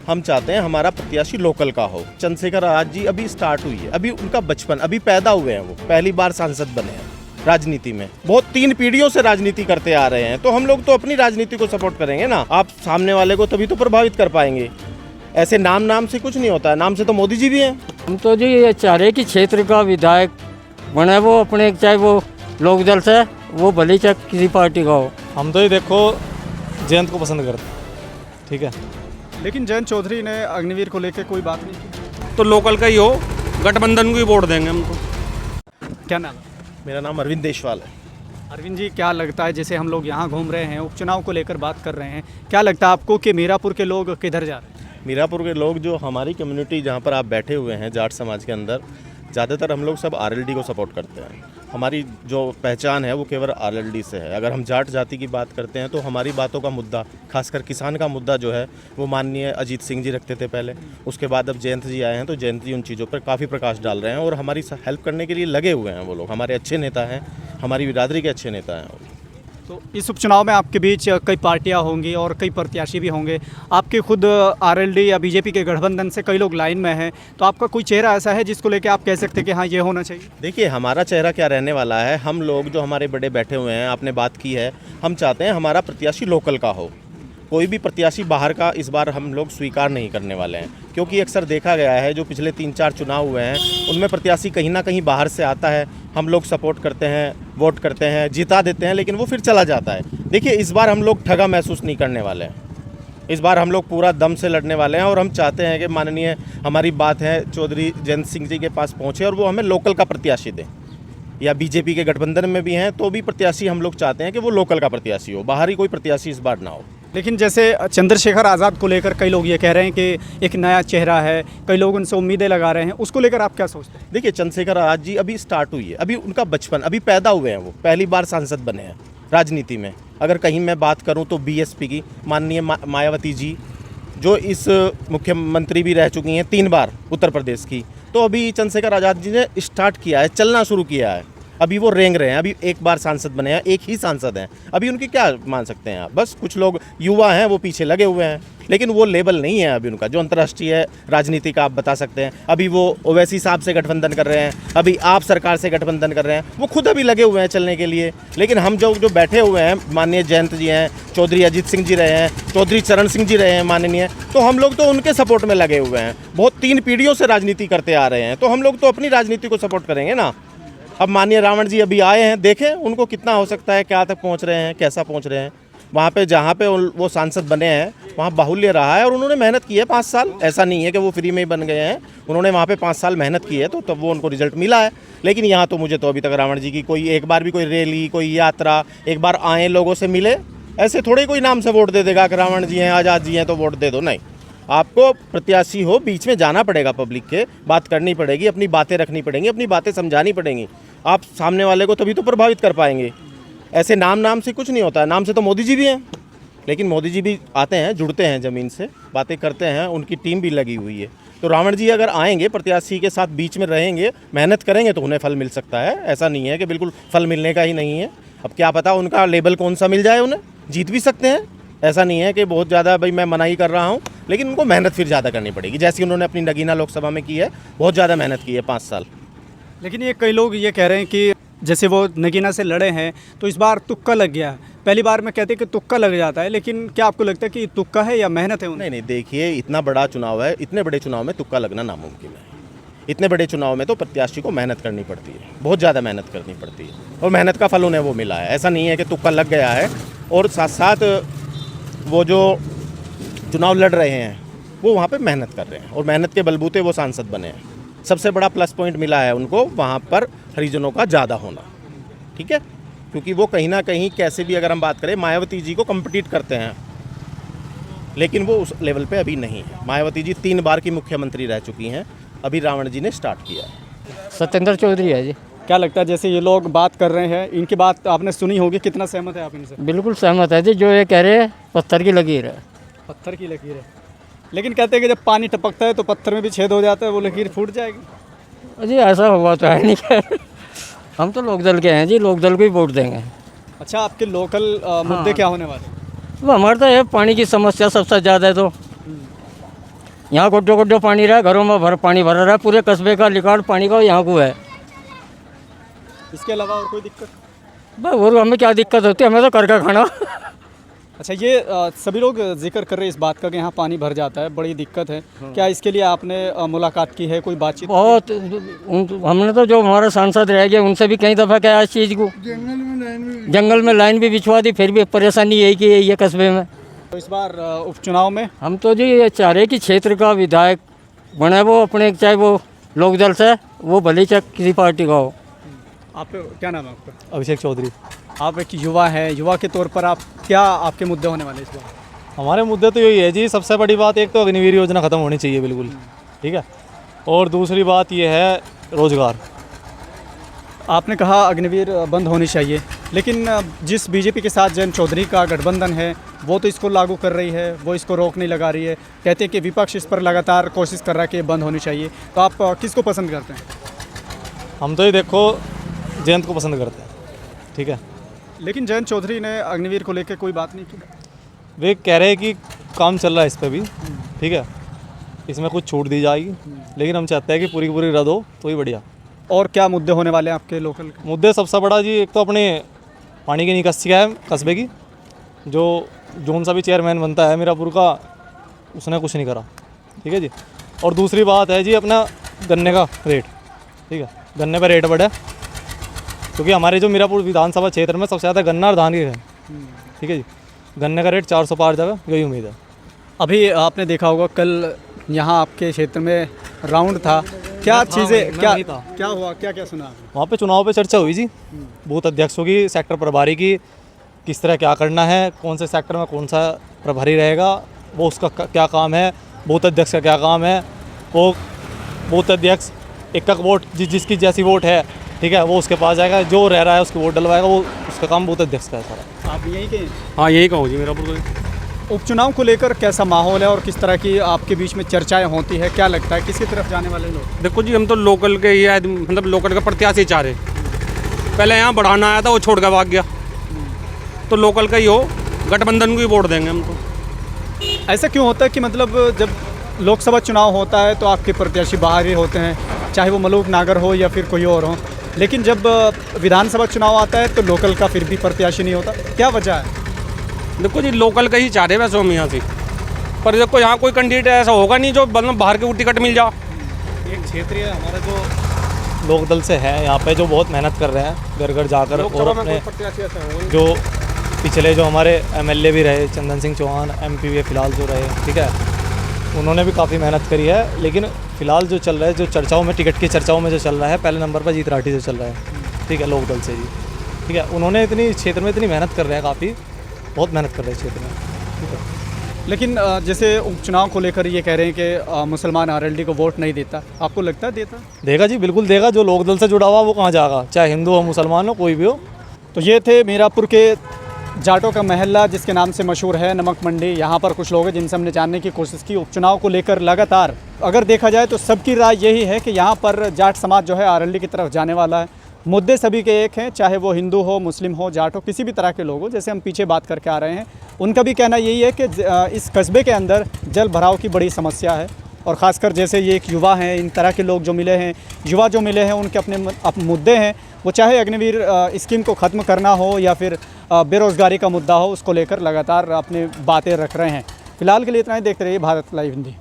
हम चाहते हैं हमारा प्रत्याशी लोकल का हो। चंद्रशेखर आजाद जी अभी स्टार्ट हुई है, अभी उनका बचपन, अभी पैदा हुए हैं, वो पहली बार सांसद बने हैं राजनीति में। बहुत 3 पीढ़ियों से राजनीति करते आ रहे हैं, तो हम लोग तो अपनी राजनीति को सपोर्ट करेंगे ना। आप सामने वाले को तभी तो प्रभावित कर पाएंगे। ऐसे नाम से कुछ नहीं होता है, नाम से तो मोदी जी भी हैं। हम तो जी ये चाह रहे कि क्षेत्र का विधायक बने वो अपने, चाहे वो लोकदल से, वो भले चाहे किसी पार्टी का हो। हम तो ये देखो जयंत को पसंद करते हैं, ठीक है। लेकिन जयंत चौधरी ने अग्निवीर को लेकर कोई बात नहीं की। तो लोकल का ही हो, गठबंधन को ही वोट देंगे हम तो। क्या नाम है? मेरा नाम अरविंद देशवाल है। अरविंद जी, क्या लगता है, जैसे हम लोग यहाँ घूम रहे हैं, उपचुनाव को लेकर बात कर रहे हैं, क्या लगता है आपको कि मीरापुर के लोग किधर जा रहे हैं? मीरापुर के लोग, जो हमारी कम्युनिटी जहाँ पर आप बैठे हुए हैं, जाट समाज के अंदर, ज़्यादातर हम लोग सब आरएलडी को सपोर्ट करते हैं। हमारी जो पहचान है वो केवल आरएलडी से है। अगर हम जाट जाति की बात करते हैं तो हमारी बातों का मुद्दा, खासकर किसान का मुद्दा जो है, वो माननीय अजीत सिंह जी रखते थे पहले। उसके बाद अब जयंत जी आए हैं, तो जयंत जी उन चीज़ों पर काफ़ी प्रकाश डाल रहे हैं और हमारी हेल्प करने के लिए लगे हुए हैं। वो लोग हमारे अच्छे नेता हैं, हमारी बिरादरी के अच्छे नेता हैं। तो इस उपचुनाव में आपके बीच कई पार्टियां होंगी और कई प्रत्याशी भी होंगे। आपके खुद आरएलडी या बीजेपी के गठबंधन से कई लोग लाइन में हैं, तो आपका कोई चेहरा ऐसा है जिसको लेकर आप कह सकते हैं कि हाँ, ये होना चाहिए? देखिए, हमारा चेहरा क्या रहने वाला है। हम लोग जो हमारे बड़े बैठे हुए हैं, आपने बात की है, हम चाहते हैं हमारा प्रत्याशी लोकल का हो। कोई भी प्रत्याशी बाहर का इस बार हम लोग स्वीकार नहीं करने वाले हैं, क्योंकि अक्सर देखा गया है जो पिछले 3-4 चुनाव हुए हैं उनमें प्रत्याशी कहीं ना कहीं बाहर से आता है। हम लोग सपोर्ट करते हैं, वोट करते हैं, जिता देते हैं, लेकिन वो फिर चला जाता है। देखिए, इस बार हम लोग ठगा महसूस नहीं करने वाले हैं। इस बार हम लोग पूरा दम से लड़ने वाले हैं और हम चाहते हैं कि माननीय हमारी बात है चौधरी जयंत सिंह जी के पास पहुँचे और वो हमें लोकल का प्रत्याशी दें। या बीजेपी के गठबंधन में भी हैं तो भी प्रत्याशी हम लोग चाहते हैं कि वो लोकल का प्रत्याशी हो, बाहरी कोई प्रत्याशी इस बार ना हो। लेकिन जैसे चंद्रशेखर आज़ाद को लेकर कई लोग ये कह रहे हैं कि एक नया चेहरा है, कई लोग उनसे उम्मीदें लगा रहे हैं, उसको लेकर आप क्या सोचते हैं? देखिए, चंद्रशेखर आजाद जी अभी स्टार्ट हुई है, अभी उनका बचपन, अभी पैदा हुए हैं, वो पहली बार सांसद बने हैं राजनीति में। अगर कहीं मैं बात करूं तो बीएसपी की माननीय मायावती जी, जो इस मुख्यमंत्री भी रह चुकी हैं 3 बार उत्तर प्रदेश की, तो अभी चंद्रशेखर आज़ाद जी ने स्टार्ट किया है, चलना शुरू किया है। अभी वो रेंग रहे हैं, अभी एक बार सांसद बने हैं, एक ही सांसद हैं। अभी उनकी क्या मान सकते हैं आप? बस कुछ लोग युवा हैं वो पीछे लगे हुए हैं, लेकिन वो लेवल नहीं है अभी उनका जो अंतर्राष्ट्रीय राजनीति का आप बता सकते हैं। अभी वो ओवैसी साहब से गठबंधन कर रहे हैं, अभी आप सरकार से गठबंधन कर रहे हैं, वो खुद अभी लगे हुए हैं चलने के लिए। लेकिन हम जो बैठे हुए हैं, माननीय जयंत जी हैं, चौधरी अजीत सिंह जी रहे हैं, चौधरी चरण सिंह जी रहे हैं माननीय, तो हम लोग तो उनके सपोर्ट में लगे हुए हैं। बहुत 3 पीढ़ियों से राजनीति करते आ रहे हैं, तो हम लोग तो अपनी राजनीति को सपोर्ट करेंगे ना। अब माननीय रावण जी अभी आए हैं, देखें उनको कितना हो सकता है, क्या तक पहुंच रहे हैं, कैसा पहुंच रहे हैं। वहाँ पे जहाँ पे वो सांसद बने हैं वहाँ बाहुल्य रहा है और उन्होंने मेहनत की है 5 साल। ऐसा नहीं है कि वो फ्री में ही बन गए हैं, उन्होंने वहाँ पे 5 साल मेहनत की है, तो तब वो उनको रिजल्ट मिला है। लेकिन यहाँ तो मुझे तो अभी तक रावण जी की कोई एक बार भी कोई रैली, कोई यात्रा, एक बार आए लोगों से मिले, ऐसे थोड़े कोई नाम से वोट दे देगा कि रावण जी हैं, आज़ाद जी हैं तो वोट दे दो। नहीं, आपको प्रत्याशी हो, बीच में जाना पड़ेगा, पब्लिक के बात करनी पड़ेगी, अपनी बातें रखनी पड़ेंगी, अपनी बातें समझानी पड़ेंगी। आप सामने वाले को तभी तो प्रभावित कर पाएंगे। ऐसे नाम से कुछ नहीं होता है, नाम से तो मोदी जी भी हैं, लेकिन मोदी जी भी आते हैं, जुड़ते हैं ज़मीन से, बातें करते हैं, उनकी टीम भी लगी हुई है। तो रावण जी अगर आएंगे, प्रत्याशी के साथ बीच में रहेंगे, मेहनत करेंगे तो उन्हें फल मिल सकता है। ऐसा नहीं है कि बिल्कुल फल मिलने का ही नहीं है। अब क्या पता उनका लेबल कौन सा मिल जाए, उन्हें जीत भी सकते हैं। ऐसा नहीं है कि बहुत ज़्यादा भाई मैं मना ही कर रहा हूँ, लेकिन उनको मेहनत फिर ज़्यादा करनी पड़ेगी, जैसी उन्होंने अपनी नगीना लोकसभा में की है, बहुत ज़्यादा मेहनत की है 5 साल। लेकिन ये कई लोग ये कह रहे हैं कि जैसे वो नगीना से लड़े हैं तो इस बार तुक्का लग गया है। पहली बार में कहते हैं कि तुक्का लग जाता है, लेकिन क्या आपको लगता है कि तुक्का है या मेहनत है उन्हें? नहीं, देखिए, इतना बड़ा चुनाव है, इतने बड़े चुनाव में तुक्का लगना नामुमकिन है। इतने बड़े चुनाव में तो प्रत्याशी को मेहनत करनी पड़ती है, बहुत ज़्यादा मेहनत करनी पड़ती है, और मेहनत का फल उन्हें वो मिला है। ऐसा नहीं है कि तुक्का लग गया है। और साथ साथ वो जो चुनाव लड़ रहे हैं वो वहाँ पे मेहनत कर रहे हैं, और मेहनत के बलबूते वो सांसद बने हैं। सबसे बड़ा प्लस पॉइंट मिला है उनको वहाँ पर हरिजनों का ज़्यादा होना, ठीक है, क्योंकि वो कहीं ना कहीं कैसे भी अगर हम बात करें मायावती जी को कम्पिटिट करते हैं, लेकिन वो उस लेवल पे अभी नहीं है। मायावती जी 3 बार की मुख्यमंत्री रह चुकी हैं, अभी रावण जी ने स्टार्ट किया है। सत्येंद्र चौधरी है जी। क्या लगता है, जैसे ये लोग बात कर रहे हैं, इनकी बात आपने सुनी होगी, कितना सहमत है आप इनसे? बिल्कुल सहमत है जी, जो ये कह रहे हैं पत्थर की लकीर है। पत्थर की लकीर है, लेकिन कहते हैं कि जब पानी टपकता है तो पत्थर में भी छेद हो जाता है, वो लकीर फूट जाएगी। जी ऐसा हुआ तो है नहीं क्या? हम तो लोकदल के हैं जी, लोकदल को ही वोट देंगे। अच्छा, आपके लोकल मुद्दे क्या होने वाले? वो हमारे तो ये पानी की समस्या सबसे ज़्यादा है, तो यहाँ गोड्डो गोड्डो पानी रहा है, घरों में पानी भरा रहा है, पूरे कस्बे का रिकॉर्ड पानी का यहाँ को है। इसके अलावा और कोई दिक्कत? बस और हमें क्या दिक्कत होती है, हमें तो कर का खाना। अच्छा, ये सभी लोग जिक्र कर रहे हैं इस बात का कि यहाँ पानी भर जाता है, बड़ी दिक्कत है। क्या इसके लिए आपने मुलाकात की है, कोई बातचीत? बहुत हमने तो जो हमारे सांसद रह गए उनसे भी कई दफ़ा क्या इस चीज़ को, जंगल में लाइन भी बिछवा दी, फिर भी परेशानी यही की यही है कस्बे में। तो इस बार उपचुनाव में हम तो जी ये चाह रहे कि क्षेत्र का विधायक बने वो अपने, चाहे वो लोकदल से, वो भले चाहे किसी पार्टी का हो। आप क्या नाम है आपका? अभिषेक चौधरी। आप एक युवा हैं, युवा के तौर पर आप क्या आपके मुद्दे होने वाले इस बार? हमारे मुद्दे तो यही है जी, सबसे बड़ी बात एक तो अग्निवीर योजना ख़त्म होनी चाहिए बिल्कुल, ठीक है। और दूसरी बात ये है रोज़गार। आपने कहा अग्निवीर बंद होनी चाहिए, लेकिन जिस बीजेपी के साथ जयंत चौधरी का गठबंधन है वो तो इसको लागू कर रही है, वो इसको रोक नहीं लगा रही है। कहते हैं कि विपक्ष इस पर लगातार कोशिश कर रहा है कि ये बंद होनी चाहिए। तो आप किसको पसंद करते हैं? हम तो ये देखो जयंत को पसंद करते हैं, ठीक है। लेकिन जयंत चौधरी ने अग्निवीर को लेकर कोई बात नहीं की। वे कह रहे हैं कि काम चल रहा है इस पर भी, ठीक है, इसमें कुछ छूट दी जाएगी, लेकिन हम चाहते हैं कि पूरी की पूरी रद्द हो तो ही बढ़िया। और क्या मुद्दे होने वाले हैं आपके लोकल के? मुद्दे सबसे बड़ा जी, एक तो अपने पानी की निकासी है कस्बे की, जो जोन सा भी चेयरमैन बनता है मीरापुर का, उसने कुछ नहीं करा, ठीक है जी। और दूसरी बात है जी अपना गन्ने का रेट, ठीक है, गन्ने पर रेट बढ़ा, क्योंकि हमारे जो मीरापुर विधानसभा क्षेत्र में सबसे ज़्यादा गन्ना और धान के हैं, ठीक है जी। गन्ने का रेट 400 पार जाएगा, यही उम्मीद है। अभी आपने देखा होगा कल यहाँ आपके क्षेत्र में राउंड था, क्या चीज़ें क्या हुआ, क्या क्या सुना आपने? वहाँ पे चुनाव पे चर्चा हुई जी, बूथ अध्यक्षों की, सेक्टर प्रभारी की, किस तरह क्या करना है, कौन से सेक्टर में कौन सा प्रभारी रहेगा, वो उसका क्या काम है, बूथ अध्यक्ष का क्या काम है। वो बूथ अध्यक्ष एक वोट जिसकी जैसी वोट है, ठीक है, वो उसके पास जाएगा, जो रह रहा है उसकी वोट डलवाएगा, वो उसका काम बूथ अध्यक्ष का है सारा। आप यहीं के? हाँ यही कहूँ जी मीरापुर को। उपचुनाव को लेकर कैसा माहौल है और किस तरह की आपके बीच में चर्चाएं होती है? क्या लगता है किसकी तरफ जाने वाले लोग? देखो जी हम तो लोकल के ही आदमी, मतलब लोकल का प्रत्याशी चाह रहे। पहले यहाँ बढ़ाना आया था, वो छोड़ कर भाग गया, तो लोकल का ही हो, गठबंधन को ही वोट देंगे हम तो। ऐसा क्यों होता है कि मतलब जब लोकसभा चुनाव होता है तो आपके प्रत्याशी बाहर ही होते हैं, चाहे वो मलूक नागर हो या फिर कोई और हो, लेकिन जब विधानसभा चुनाव आता है तो लोकल का फिर भी प्रत्याशी नहीं होता, क्या वजह है? देखो जी लोकल का ही चाह रहे वैसे हम यहाँ से, पर देखो यहाँ कोई कैंडिडेट ऐसा होगा नहीं जो मतलब बाहर के टिकट मिल जा। एक क्षेत्रीय हमारा जो लोकदल से है यहाँ पे, जो बहुत मेहनत कर रहे हैं घर घर जाकर, और अपने जो पिछले जो हमारे एमएलए भी रहे चंदन सिंह चौहान, एमपी भी फिलहाल जो रहे, ठीक है, उन्होंने भी काफ़ी मेहनत करी है। लेकिन फिलहाल जो चल रहा है, जो चर्चाओं में, टिकट की चर्चाओं में जो चल रहा है, पहले नंबर पर जीत राठी से चल रहा है, ठीक है, लोकदल से जी, ठीक है। उन्होंने इतनी क्षेत्र में इतनी मेहनत कर रहे हैं, काफ़ी बहुत मेहनत कर रहे हैं क्षेत्र में, ठीक है। लेकिन जैसे उपचुनाव को लेकर ये कह रहे हैं कि मुसलमान आरएलडी को वोट नहीं देता, आपको लगता है देता? देगा जी, बिल्कुल देगा। जो लोकदल से जुड़ा हुआ वो कहाँ जाएगा, चाहे हिंदू हो, मुसलमान हो, कोई भी हो। तो ये थे मीरापुर के जाटों का महल्ला, जिसके नाम से मशहूर है नमक मंडी। यहाँ पर कुछ लोग हैं जिनसे हमने जानने की कोशिश की उपचुनाव को लेकर। लगातार अगर देखा जाए तो सबकी राय यही है कि यहाँ पर जाट समाज जो है आरएलडी की तरफ जाने वाला है। मुद्दे सभी के एक हैं, चाहे वो हिंदू हो, मुस्लिम हो, जाट हो, किसी भी तरह के लोग हो, जैसे हम पीछे बात करके आ रहे हैं। उनका भी कहना यही है कि इस कस्बे के अंदर जल भराव की बड़ी समस्या है, और ख़ासकर जैसे ये एक युवा हैं, इन तरह के लोग जो मिले हैं, युवा जो मिले हैं, उनके अपने मुद्दे हैं। वो चाहे अग्निवीर स्कीम को ख़त्म करना हो या फिर बेरोज़गारी का मुद्दा हो, उसको लेकर लगातार अपनी बातें रख रहे हैं। फिलहाल के लिए इतना ही। देखते रहिए भारत लाइव हिंदी।